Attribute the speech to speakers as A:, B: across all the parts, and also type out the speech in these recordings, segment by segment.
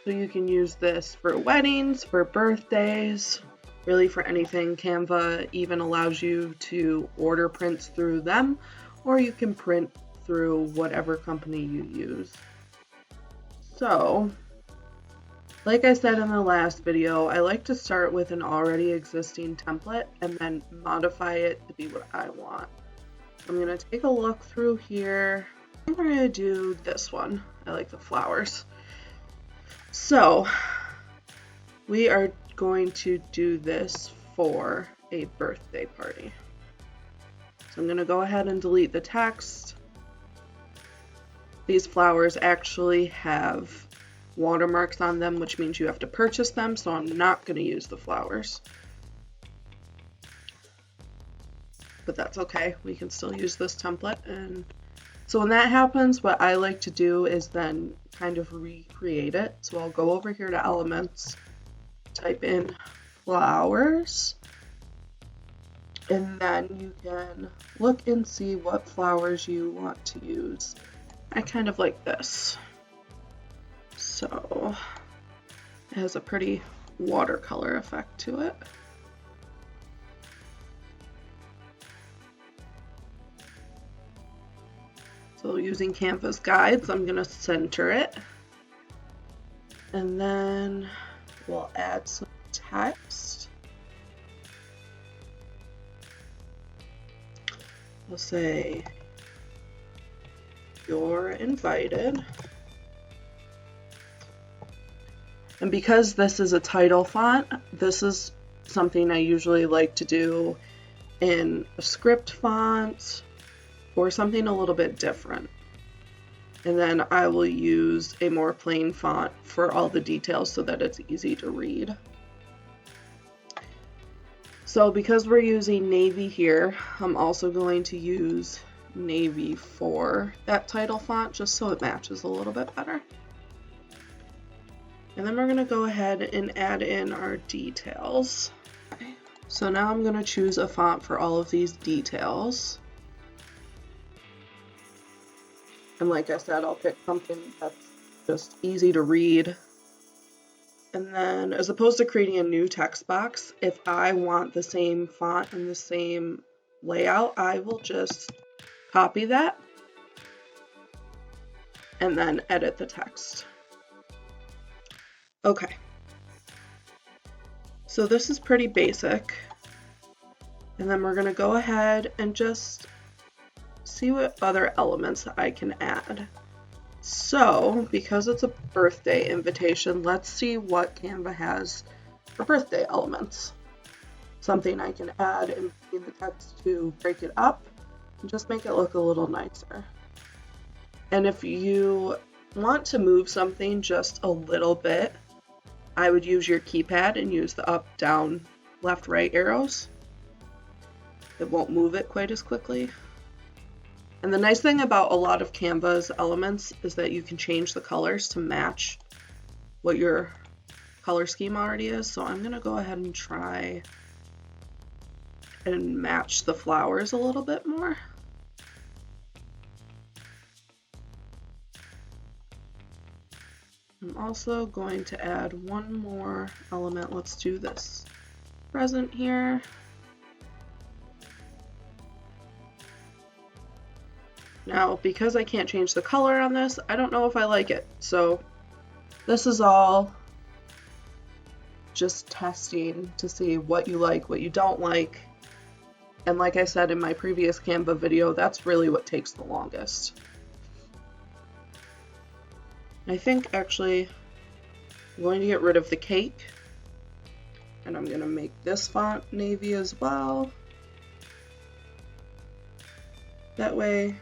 A: So you can use this for weddings, for birthdays, really for anything. Canva even allows you to order prints through them, or you can print through whatever company you use. So, like I said in the last video, I like to start with an already existing template and then modify it to be what I want. I'm going to take a look through here. I think we're going to do this one. I like the flowers. So, we are going to do this for a birthday party. So I'm going to go ahead and delete the text. These flowers actually have watermarks on them, which means you have to purchase them, so I'm not going to use the flowers. But that's okay, we can still use this template. And so when that happens, what I like to do is then kind of recreate it. So I'll go over here to Elements, type in flowers, and then you can look and see what flowers you want to use. I kind of like this. So it has a pretty watercolor effect to it. So using Canva's guides, I'm going to center it. And then we'll add some text. We'll say, "You're invited." And because this is a title font, this is something I usually like to do in a script font or something a little bit different. And then I will use a more plain font for all the details so that it's easy to read. So because we're using navy here, I'm also going to use navy for that title font just so it matches a little bit better. And then we're going to go ahead and add in our details. Okay. So now I'm going to choose a font for all of these details. And like I said, I'll pick something that's just easy to read. And then as opposed to creating a new text box, if I want the same font and the same layout, I will just copy that and then edit the text. Okay. So this is pretty basic. And then we're going to go ahead and just see what other elements I can add. So, because it's a birthday invitation, let's see what Canva has for birthday elements. Something I can add in between the text to break it up and just make it look a little nicer. And if you want to move something just a little bit, I would use your keypad and use the up, down, left, right arrows. It won't move it quite as quickly. And the nice thing about a lot of Canva's elements is that you can change the colors to match what your color scheme already is. So I'm going to go ahead and try and match the flowers a little bit more. I'm also going to add one more element. Let's do this present here. Now, because I can't change the color on this, I don't know if I like it. So this is all just testing to see what you like, what you don't like. And like I said in my previous Canva video, that's really what takes the longest. I think actually I'm going to get rid of the cake. And I'm going to make this font navy as well. That way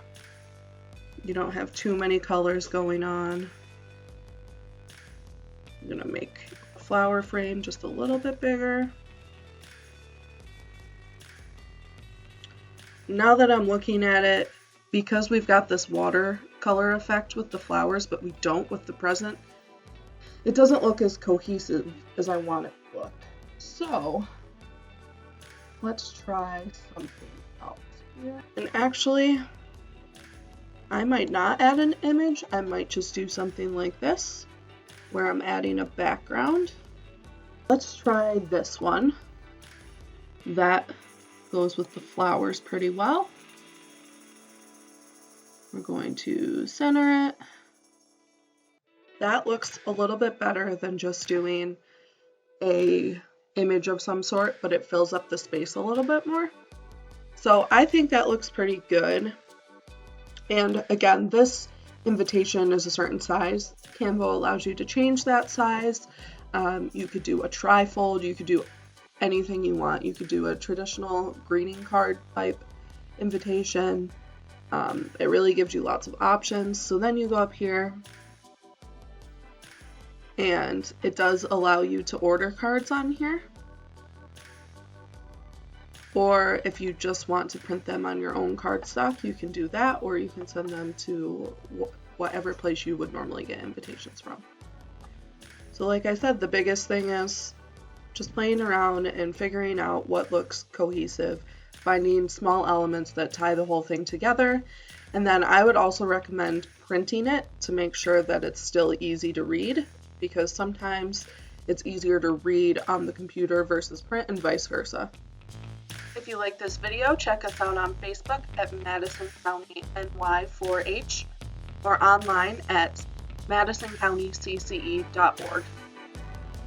A: you don't have too many colors going on. I'm going to make a flower frame just a little bit bigger. Now that I'm looking at it, because we've got this watercolor effect with the flowers, but we don't with the present, it doesn't look as cohesive as I want it to look. So let's try something else here. And actually, I might not add an image. I might just do something like this. where I'm adding a background. Let's try this one. That goes with the flowers pretty well. We're going to center it. That looks a little bit better than just doing a image of some sort, but it fills up the space a little bit more. So I think that looks pretty good. And again, this invitation is a certain size. Canva allows you to change that size. You could do a trifold, you could do anything you want. You could do a traditional greeting card type invitation. It really gives you lots of options. So then you go up here and it does allow you to order cards on here. Or if you just want to print them on your own cardstock, you can do that, or you can send them to whatever place you would normally get invitations from. So like I said, the biggest thing is just playing around and figuring out what looks cohesive, finding small elements that tie the whole thing together. And then I would also recommend printing it to make sure that it's still easy to read, because sometimes it's easier to read on the computer versus print and vice versa. If you like this video, check us out on Facebook at Madison County NY4H or online at madisoncountycce.org.